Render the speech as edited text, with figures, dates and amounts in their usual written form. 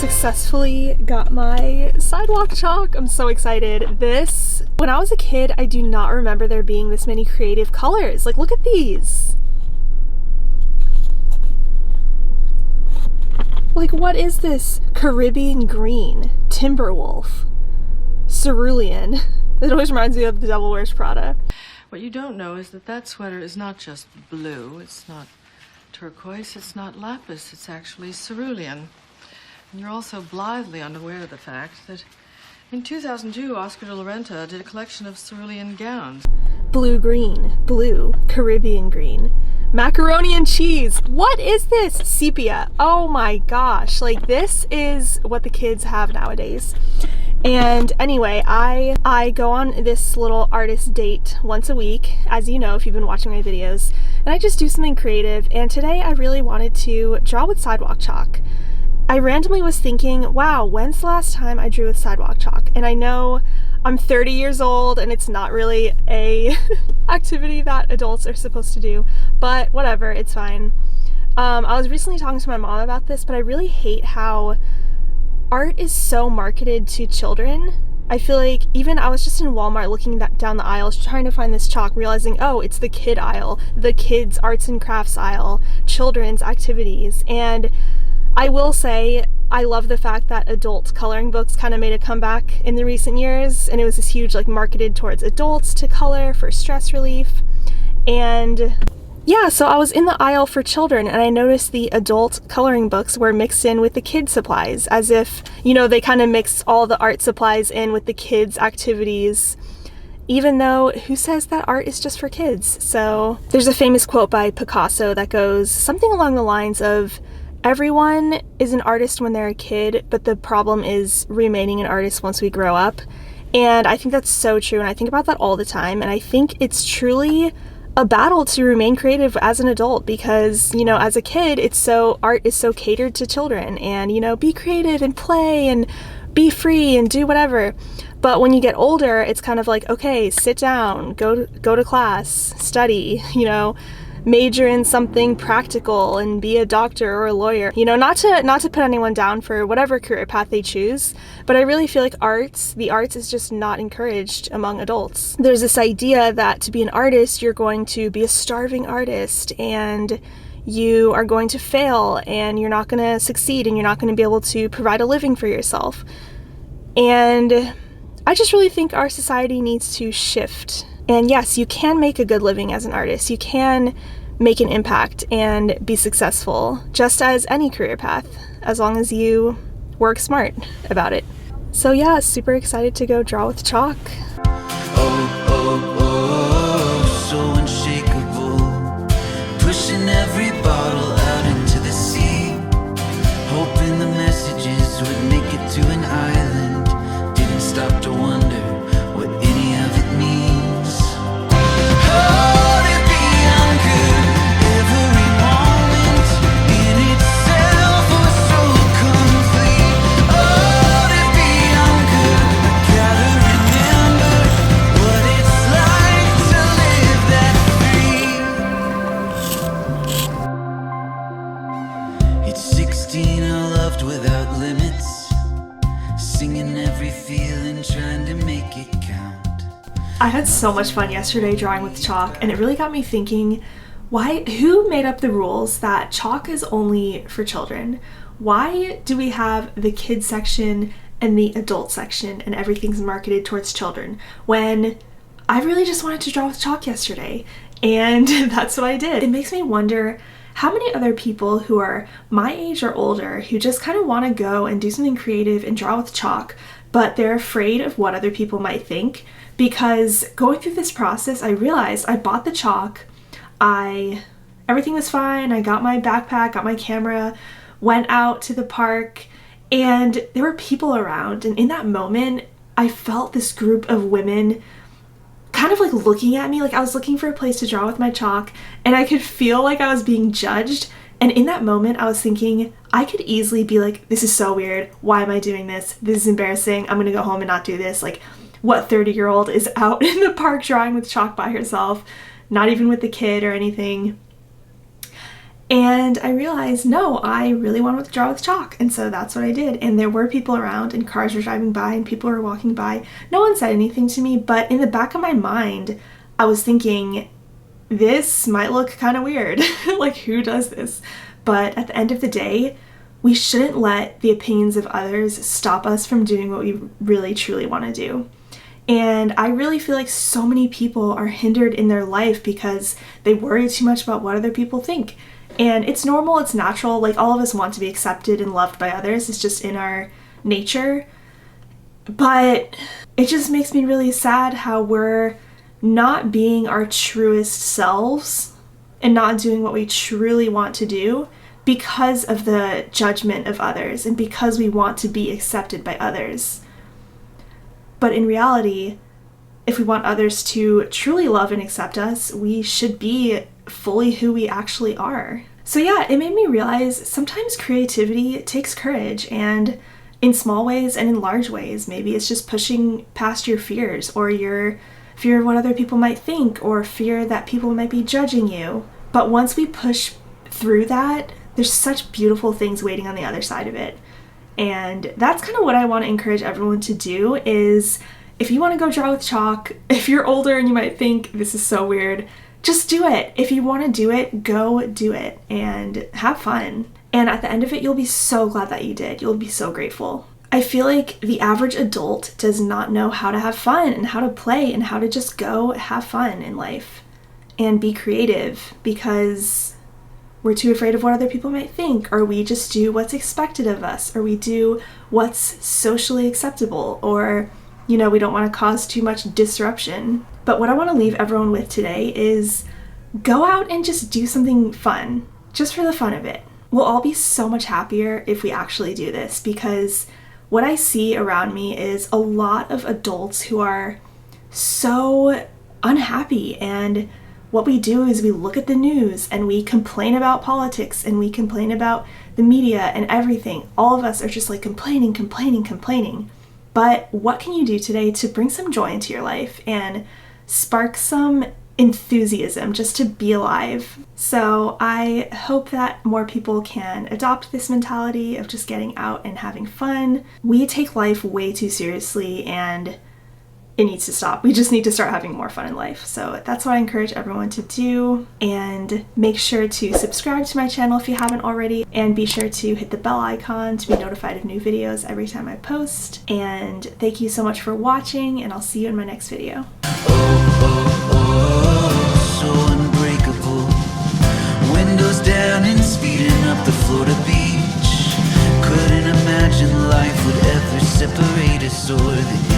successfully got my sidewalk chalk. I'm so excited. When I was a kid, I do not remember there being this many creative colors. Like, look at these. Like, what is this? Caribbean green, Timberwolf, cerulean. It always reminds me of The Devil Wears Prada. What you don't know is that that sweater is not just blue, it's not turquoise, it's not lapis, it's actually cerulean. And you're also blithely unaware of the fact that in 2002, Oscar de la Renta did a collection of cerulean gowns. Blue-green, blue, Caribbean green, macaroni and cheese. What is this? Sepia. Oh my gosh. Like, this is what the kids have nowadays. And anyway, I go on this little artist date once a week, as you know if you've been watching my videos, and I just do something creative. And today I really wanted to draw with sidewalk chalk. I randomly was thinking, wow, when's the last time I drew with sidewalk chalk? And I know I'm 30 years old and it's not really a activity that adults are supposed to do, but whatever, it's fine. I was recently talking to my mom about this, but I really hate how art is so marketed to children. I feel like even I was just in Walmart looking down the aisles trying to find this chalk, realizing, oh, it's the kid aisle, the kids arts and crafts aisle, children's activities. And I will say I love the fact that adult coloring books kind of made a comeback in the recent years, and it was this huge, like, marketed towards adults to color for stress relief. And yeah, so I was in the aisle for children and I noticed the adult coloring books were mixed in with the kids supplies, as if, you know, they kind of mixed all the art supplies in with the kids activities, even though who says that art is just for kids? So there's a famous quote by Picasso that goes something along the lines of, everyone is an artist when they're a kid, but the problem is remaining an artist once we grow up. And I think that's so true, and I think about that all the time, and I think it's truly a battle to remain creative as an adult, because, you know, as a kid, art is so catered to children, and, you know, be creative and play and be free and do whatever. But when you get older, it's kind of like, okay, sit down, go to class, study, you know, major in something practical and be a doctor or a lawyer. You know, not to put anyone down for whatever career path they choose, but I really feel like the arts is just not encouraged among adults. There's this idea that to be an artist, you're going to be a starving artist and you are going to fail and you're not going to succeed and you're not going to be able to provide a living for yourself. And I just really think our society needs to shift. And yes, you can make a good living as an artist. You can make an impact and be successful, just as any career path, as long as you work smart about it. So yeah, super excited to go draw with chalk. So unshakable, pushing every bottle out into the sea, hoping the messages would make it to an island, didn't stop to wonder what any of it means. Without limits, singing every feeling, trying to make it count. I had so much fun yesterday drawing with chalk, and it really got me thinking, who made up the rules that chalk is only for children? Why do we have the kids section and the adult section and everything's marketed towards children, when I really just wanted to draw with chalk yesterday, and that's what I did. It makes me wonder how many other people who are my age or older who just kind of want to go and do something creative and draw with chalk, but they're afraid of what other people might think. Because going through this process, I realized I bought the chalk, everything was fine, I got my backpack, got my camera, went out to the park, and there were people around, and in that moment, I felt this group of women kind of like looking at me, like I was looking for a place to draw with my chalk, and I could feel like I was being judged. And in that moment, I was thinking, I could easily be like, this is so weird, why am I doing this? This is embarrassing, I'm gonna go home and not do this. Like, what 30-year-old is out in the park drawing with chalk by herself, not even with the kid or anything? And I realized, no, I really want to draw with chalk. And so that's what I did. And there were people around, and cars were driving by, and people were walking by. No one said anything to me, but in the back of my mind, I was thinking, this might look kind of weird. Like, who does this? But at the end of the day, we shouldn't let the opinions of others stop us from doing what we really truly want to do. And I really feel like so many people are hindered in their life because they worry too much about what other people think. And it's normal, it's natural, like all of us want to be accepted and loved by others. It's just in our nature. But it just makes me really sad how we're not being our truest selves and not doing what we truly want to do because of the judgment of others and because we want to be accepted by others. But in reality, if we want others to truly love and accept us, we should be fully who we actually are. So yeah, it made me realize sometimes creativity takes courage, and in small ways and in large ways. Maybe it's just pushing past your fears, or your fear of what other people might think, or fear that people might be judging you. But once we push through that, there's such beautiful things waiting on the other side of it. And that's kind of what I want to encourage everyone to do is, if you want to go draw with chalk, if you're older and you might think this is so weird, just do it. If you want to do it, go do it and have fun. And at the end of it, you'll be so glad that you did. You'll be so grateful. I feel like the average adult does not know how to have fun and how to play and how to just go have fun in life and be creative, because we're too afraid of what other people might think, or we just do what's expected of us, or we do what's socially acceptable, or, we don't want to cause too much disruption. But what I want to leave everyone with today is go out and just do something fun, just for the fun of it. We'll all be so much happier if we actually do this, because what I see around me is a lot of adults who are so unhappy, and what we do is we look at the news and we complain about politics and we complain about the media and everything. All of us are just like complaining. But what can you do today to bring some joy into your life and spark some enthusiasm just to be alive? So I hope that more people can adopt this mentality of just getting out and having fun. We take life way too seriously, and it needs to stop. We just need to start having more fun in life. So that's what I encourage everyone to do. And make sure to subscribe to my channel if you haven't already, and be sure to hit the bell icon to be notified of new videos every time I post. And thank you so much for watching, and I'll see you in my next video. So unbreakable. Windows down and speeding up the Florida beach. Couldn't imagine life would ever separate us, or the